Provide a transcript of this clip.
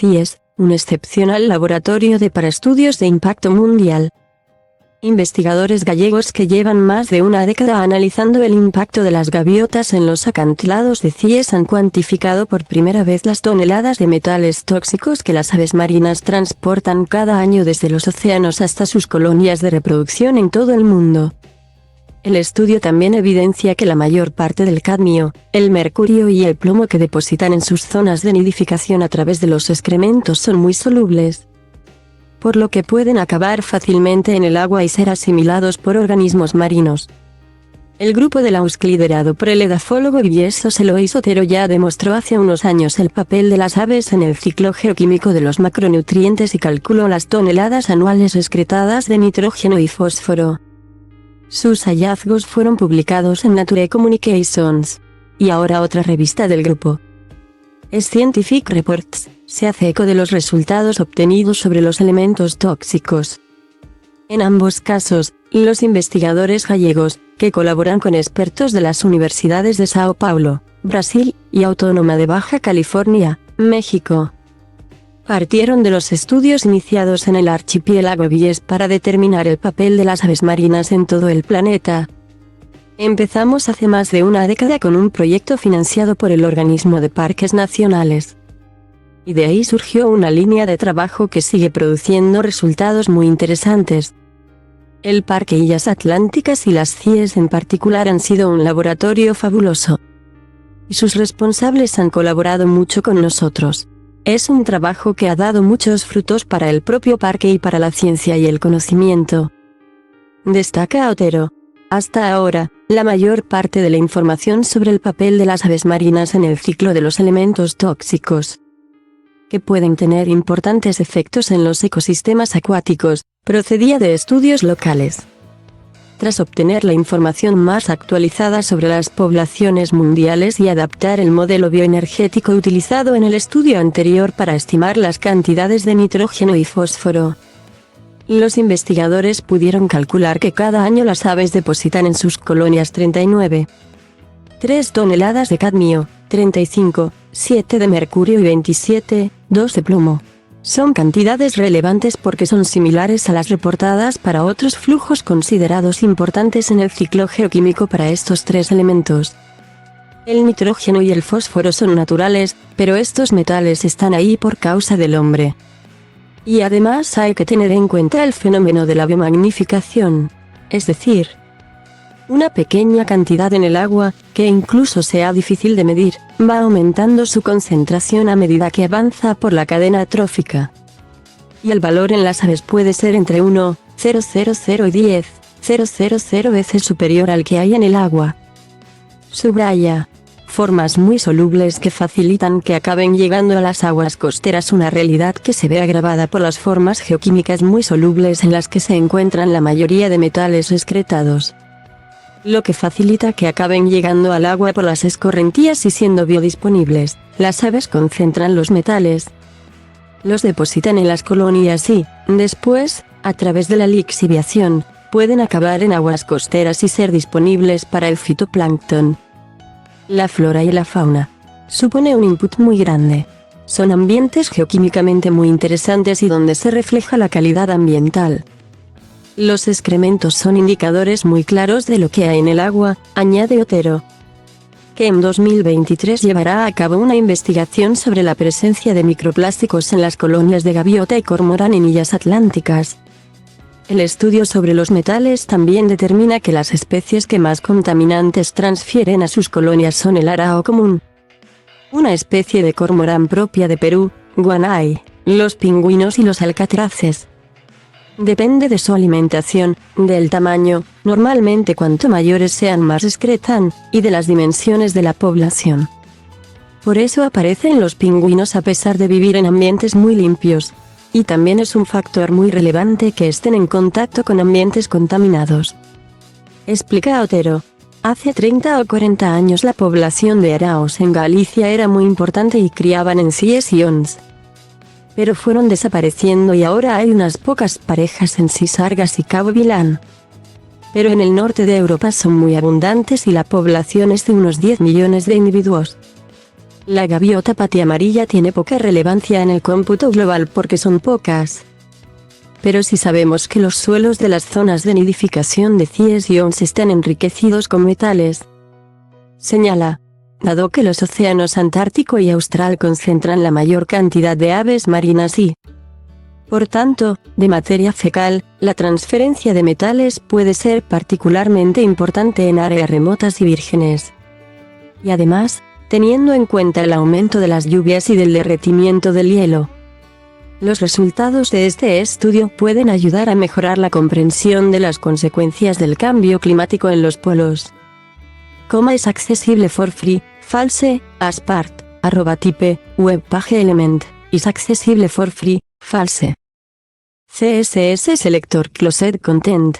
CIES, un excepcional laboratorio de paraestudios de impacto mundial. Investigadores gallegos que llevan más de una década analizando el impacto de las gaviotas en los acantilados de CIES han cuantificado por primera vez las toneladas de metales tóxicos que las aves marinas transportan cada año desde los océanos hasta sus colonias de reproducción en todo el mundo. El estudio también evidencia que la mayor parte del cadmio, el mercurio y el plomo que depositan en sus zonas de nidificación a través de los excrementos son muy solubles, por lo que pueden acabar fácilmente en el agua y ser asimilados por organismos marinos. El grupo de Lausk liderado por el edafólogo Villessos Eloís Otero ya demostró hace unos años el papel de las aves en el ciclo geoquímico de los macronutrientes y calculó las toneladas anuales excretadas de nitrógeno y fósforo. Sus hallazgos fueron publicados en Nature Communications, y ahora otra revista del grupo, Scientific Reports, se hace eco de los resultados obtenidos sobre los elementos tóxicos. En ambos casos, los investigadores gallegos, que colaboran con expertos de las universidades de Sao Paulo, Brasil, y Autónoma de Baja California, México, partieron de los estudios iniciados en el archipiélago Villés para determinar el papel de las aves marinas en todo el planeta. Empezamos hace más de una década con un proyecto financiado por el Organismo de Parques Nacionales. Y de ahí surgió una línea de trabajo que sigue produciendo resultados muy interesantes. El Parque Illas Atlánticas y las CIES en particular han sido un laboratorio fabuloso. Y sus responsables han colaborado mucho con nosotros. Es un trabajo que ha dado muchos frutos para el propio parque y para la ciencia y el conocimiento. Destaca Otero. Hasta ahora, la mayor parte de la información sobre el papel de las aves marinas en el ciclo de los elementos tóxicos, que pueden tener importantes efectos en los ecosistemas acuáticos, procedía de estudios locales. Tras obtener la información más actualizada sobre las poblaciones mundiales y adaptar el modelo bioenergético utilizado en el estudio anterior para estimar las cantidades de nitrógeno y fósforo, los investigadores pudieron calcular que cada año las aves depositan en sus colonias 39,3 toneladas de cadmio, 35,7 de mercurio y 27,2 de plomo. Son cantidades relevantes porque son similares a las reportadas para otros flujos considerados importantes en el ciclo geoquímico para estos tres elementos. El nitrógeno y el fósforo son naturales, pero estos metales están ahí por causa del hombre. Y además hay que tener en cuenta el fenómeno de la biomagnificación, es decir, una pequeña cantidad en el agua, que incluso sea difícil de medir, va aumentando su concentración a medida que avanza por la cadena trófica. Y el valor en las aves puede ser entre 1,000 y 10,000 veces superior al que hay en el agua. Subraya. Formas muy solubles que facilitan que acaben llegando a las aguas costeras, una realidad que se ve agravada por las formas geoquímicas muy solubles en las que se encuentran la mayoría de metales excretados, lo que facilita que acaben llegando al agua por las escorrentías y siendo biodisponibles. Las aves concentran los metales, los depositan en las colonias y, después, a través de la lixiviación, pueden acabar en aguas costeras y ser disponibles para el fitoplancton. La flora y la fauna supone un input muy grande. Son ambientes geoquímicamente muy interesantes y donde se refleja la calidad ambiental. Los excrementos son indicadores muy claros de lo que hay en el agua, añade Otero, que en 2023 llevará a cabo una investigación sobre la presencia de microplásticos en las colonias de gaviota y cormorán en Illas Atlánticas. El estudio sobre los metales también determina que las especies que más contaminantes transfieren a sus colonias son el arao común, una especie de cormorán propia de Perú, Guanay, los pingüinos y los alcatraces. Depende de su alimentación, del tamaño, normalmente cuanto mayores sean más excretan, y de las dimensiones de la población. Por eso aparecen los pingüinos a pesar de vivir en ambientes muy limpios. Y también es un factor muy relevante que estén en contacto con ambientes contaminados. Explica Otero. Hace 30 o 40 años la población de araos en Galicia era muy importante y criaban en CIES y ONS. Pero fueron desapareciendo y ahora hay unas pocas parejas en Sisargas y Cabo Vilán. Pero en el norte de Europa son muy abundantes y la población es de unos 10 millones de individuos. La gaviota patiamarilla tiene poca relevancia en el cómputo global porque son pocas. Pero si sabemos que los suelos de las zonas de nidificación de Cies y Ons están enriquecidos con metales, señala, dado que los océanos Antártico y Austral concentran la mayor cantidad de aves marinas y, por tanto, de materia fecal, la transferencia de metales puede ser particularmente importante en áreas remotas y vírgenes. Y además, teniendo en cuenta el aumento de las lluvias y del derretimiento del hielo, los resultados de este estudio pueden ayudar a mejorar la comprensión de las consecuencias del cambio climático en los polos. Coma es accesible for free, false, as part, @type, webpage element, is accesible for free, false. CSS Selector Closed Content.